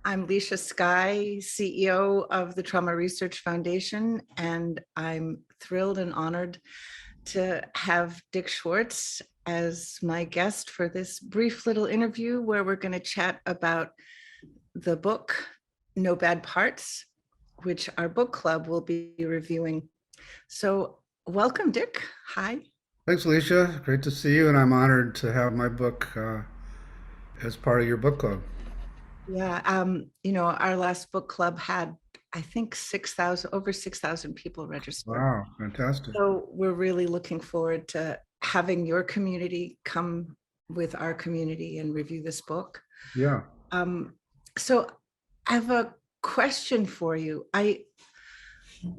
I'm Licia Skye, CEO of the Trauma Research Foundation, and I'm thrilled and honored to have Dick Schwartz as my guest for this brief little interview where we're going to chat about the book, No Bad Parts, which our book club will be reviewing. So welcome, Dick. Hi. Thanks, Alicia. Great to see you, and I'm honored to have my book as part of your book club. Yeah, our last book club had, I think, 6,000, over 6,000 people register. Wow, fantastic. So we're really looking forward to having your community come with our community and review this book. Yeah. So I have a question for you. I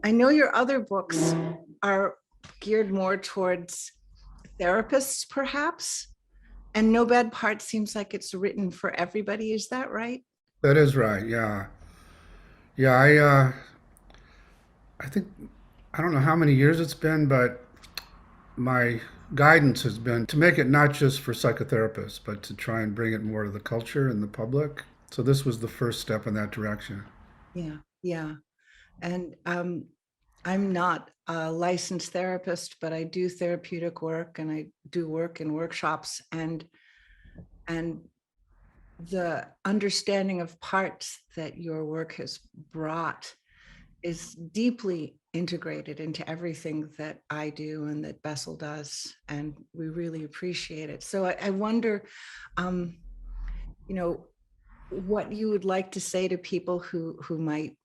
know your other books are geared more towards therapists, perhaps, and No Bad Part seems like it's written for everybody. Is that right? That is right. Yeah. Yeah, I think I don't know how many years it's been, but my guidance has been to make it not just for psychotherapists, but to try and bring it more to the culture and the public. So this was the first step in that direction. Yeah, yeah. And I'm not a licensed therapist, but I do therapeutic work and I do work in workshops, and the understanding of parts that your work has brought is deeply integrated into everything that I do and that Bessel does, and we really appreciate it. So I wonder, um, what you would like to say to people who might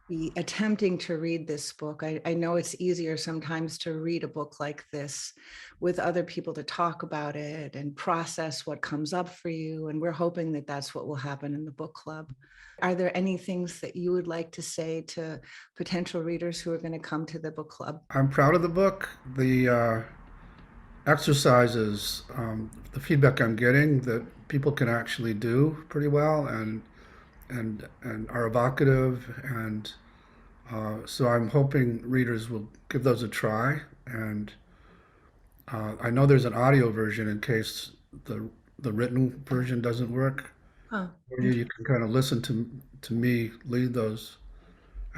be attempting to read this book. I know it's easier sometimes to read a book like this with other people to talk about it and process what comes up for you. And we're hoping that that's what will happen in the book club. Are there any things that you would like to say to potential readers who are going to come to the book club? I'm proud of the book. The exercises, the feedback I'm getting that people can actually do pretty well and are evocative, and so I'm hoping readers will give those a try. And I know there's an audio version in case the written version doesn't work. Huh. Or you can kind of listen to me lead those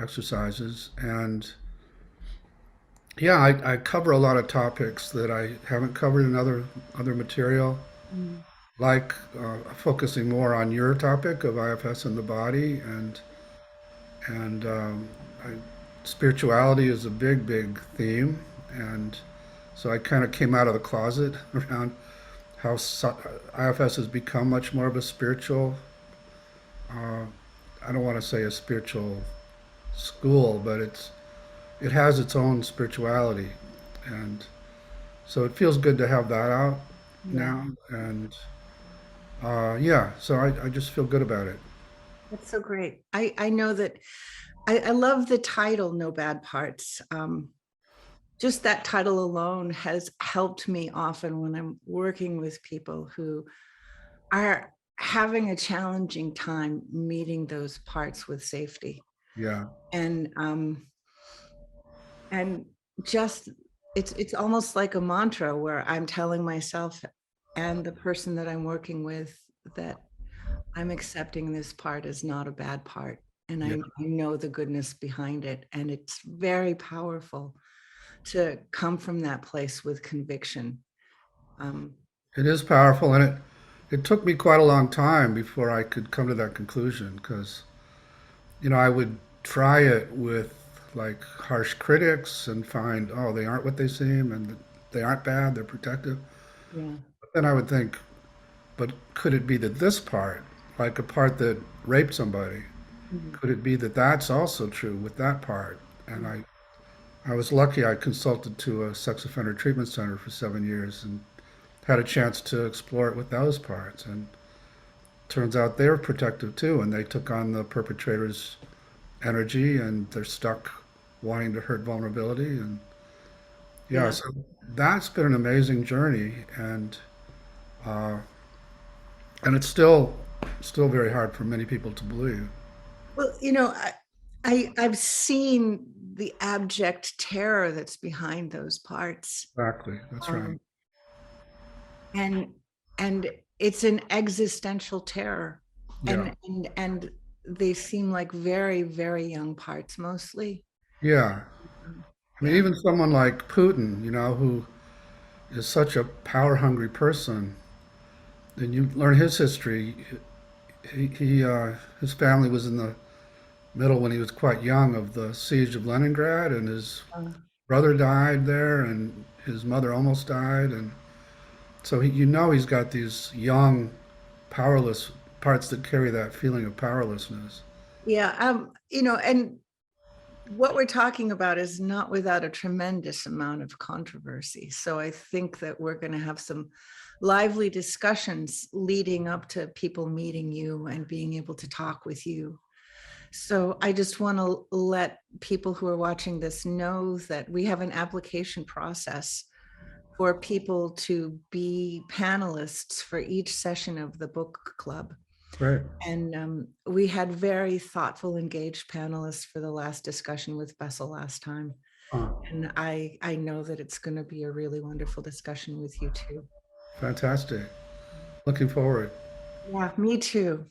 exercises. And yeah, I cover a lot of topics that I haven't covered in other material, Mm. like focusing more on your topic of IFS and the body, and I, spirituality is a big theme, and so I kind of came out of the closet around how IFS has become much more of a spiritual. Uh, I don't want to say a spiritual school, but it has its own spirituality, and so it feels good to have that out Yeah, now. And yeah, so I just feel good about it. that's so great. I know that I love the title, No Bad Parts. Just that title alone has helped me often when I'm working with people who are having a challenging time meeting those parts with safety. Yeah, And just it's almost like a mantra where I'm telling myself and the person that I'm working with that I'm accepting this part as not a bad part, and yeah. I know the goodness behind it, and it's very powerful to come from that place with conviction. Um, It is powerful, and it took me quite a long time before I could come to that conclusion because I would try it with like harsh critics and find, oh, they aren't what they seem, and they aren't bad, they're protective. yeah. But then I would think, but could it be that this part, like a part that raped somebody, Mhm. could it be that that's also true with that part? And I was lucky. I consulted to a sex offender treatment center for 7 years and had a chance to explore it with those parts. And turns out they're protective too, and they took on the perpetrator's energy, and they're stuck wanting to hurt vulnerability. And yeah, Yeah. so that's been an amazing journey, uh, and it's still very hard for many people to believe. Well, I've seen the abject terror that's behind those parts. Exactly, that's right. Um, and and it's an existential terror. Yeah, And they seem like very, very young parts mostly. Yeah. I mean, Yeah. even someone like Putin, who is such a power hungry person, and you learn his history. His family was in the middle when he was quite young of the siege of Leningrad, and his Uh, brother died there, and his mother almost died, and so he's got these young, powerless parts that carry that feeling of powerlessness. yeah. And what we're talking about is not without a tremendous amount of controversy. So I think that we're going to have some lively discussions leading up to people meeting you and being able to talk with you. So I just want to let people who are watching this know that we have an application process for people to be panelists for each session of the book club. Right. And we had very thoughtful, engaged panelists for the last discussion with Bessel last time. Huh. And I know that it's going to be a really wonderful discussion with you too. Fantastic. Looking forward. Yeah, me too.